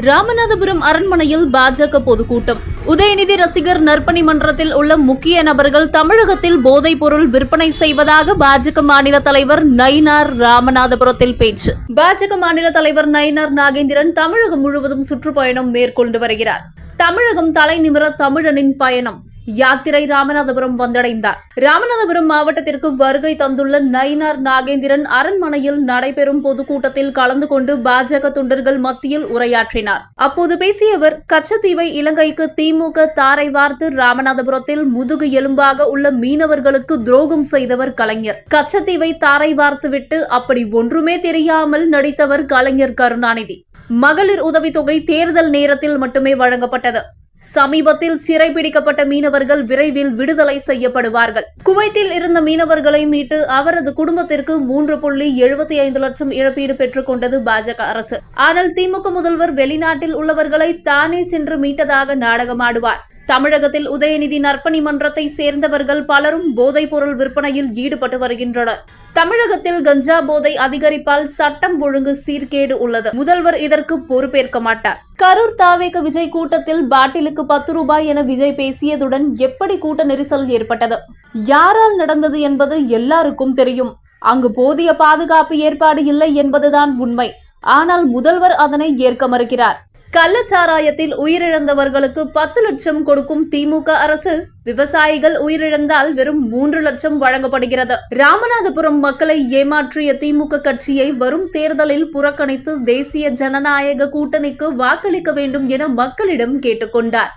ராமநாதபுரம் அரண்மனையில் பாஜக பொதுக்கூட்டம். உதயநிதி ரசிகர் நற்பணி மன்றத்தில் உள்ள முக்கிய நபர்கள் தமிழகத்தில் போதைப் பொருள் விற்பனை செய்வதாக பாஜக மாநில தலைவர் நயினார் ராமநாதபுரத்தில் பேச்சு. பாஜக மாநில தலைவர் நயினார் நாகேந்திரன் தமிழகம் முழுவதும் சுற்றுப்பயணம் மேற்கொண்டு வருகிறார். தமிழகம் தலை நிமிர தமிழனின் பயணம் யாத்திரை ராமநாதபுரம் வந்தடைந்தார். ராமநாதபுரம் மாவட்டத்திற்கு வருகை தந்துள்ள நயினார் நாகேந்திரன் அரண்மனையில் நடைபெறும் பொதுக்கூட்டத்தில் கலந்து கொண்டு பாஜக தொண்டர்கள் மத்தியில் உரையாற்றினார். அப்போது பேசிய அவர், கச்சத்தீவை இலங்கைக்கு திமுக தாரை வார்த்து ராமநாதபுரத்தில் முதுகு எலும்பாக உள்ள மீனவர்களுக்கு துரோகம் செய்தவர் கலைஞர். கச்சத்தீவை தாரை வார்த்துவிட்டு அப்படி ஒன்றுமே தெரியாமல் நடித்தவர் கலைஞர் கருணாநிதி. மகளிர் உதவித்தொகை தேர்தல் நேரத்தில் மட்டுமே வழங்கப்பட்டது. சமீபத்தில் சிறைபிடிக்கப்பட்ட மீனவர்கள் விரைவில் விடுதலை செய்யப்படுவார்கள். குவைத்தில் இருந்த மீனவர்களை மீட்டு அவரது குடும்பத்திற்கு 3.75 லட்சம் இழப்பீடு பெற்றுக் கொண்டது பாஜக அரசு. ஆனால் திமுக முதல்வர் வெளிநாட்டில் உள்ளவர்களை தானே சென்று மீட்டதாக நாடகமாடுவார். தமிழகத்தில் உதயநிதி நற்பணி மன்றத்தை சேர்ந்தவர்கள் பலரும் போதைப் பொருள் விற்பனையில் ஈடுபட்டு வருகின்றனர். தமிழகத்தில் கஞ்சா போதை அதிகரிப்பால் சட்டம் ஒழுங்கு சீர்கேடு உள்ளது. முதல்வர் இதற்கு பொறுப்பேற்க மாட்டார். கரூர் தாவேக விஜய் கூட்டத்தில் பாட்டிலுக்கு 10 ரூபாய் என விஜய் பேசியதுடன் எப்படி கூட்ட நெரிசல் ஏற்பட்டது, யாரால் நடந்தது என்பது எல்லாருக்கும் தெரியும். அங்கு போதிய பாதுகாப்பு ஏற்பாடு இல்லை என்பதுதான் உண்மை. ஆனால் முதல்வர் அதனை ஏற்க மறுக்கிறார். கள்ளச்சாராயத்தில் உயிரிழந்தவர்களுக்கு 10 லட்சம் கொடுக்கும் திமுக அரசு, விவசாயிகள் உயிரிழந்தால் வெறும் 3 லட்சம் வழங்கப்படுகிறது. ராமநாதபுரம் மக்களை ஏமாற்றிய திமுக கட்சியை வரும் தேர்தலில் புறக்கணித்து தேசிய ஜனநாயக கூட்டணிக்கு வாக்களிக்க வேண்டும் என மக்களிடம் கேட்டுக்கொண்டார்.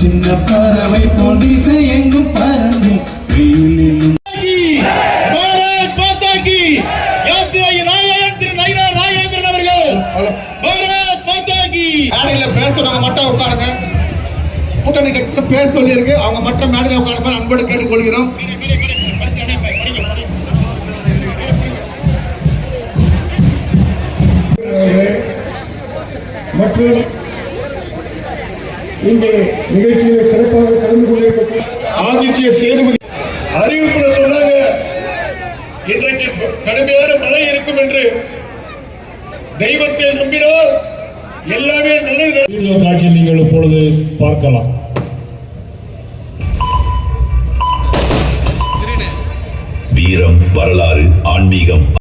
சின்ன பறவை போல் திசை எங்கும் பறந்து வெயிலிலும் பாரத் மாதா கி யாத்திரை நாயகன் திரு நயினார் நாகேந்திரன் அவர்கள் பாரத் மாதா கி மேடையில பேர் சொன்னவங்க மட்டும் உட்காருங்க. கூட்டணி கட்சி பேர் சொல்லி இருக்கு, அவங்க மட்டும் மேடையில உட்காருங்க. அன்போடு கேட்டுக்கொள்கிறோம். மற்றும் இந்த நிகழ்ச்சியில் சிறப்பாக கலந்து கொண்டிருக்க ஆதித்ய சேதுபதி அறிவிப்புல சொன்னாங்க, இன்றைக்கு கடுமையான மழை இருக்கும் என்று. தெய்வத்தை நம்பினோர் எல்லாமே நல்லது. வீடியோ காட்சி நீங்கள் இப்பொழுது பார்க்கலாம். வீரம், வரலாறு, ஆன்மீகம்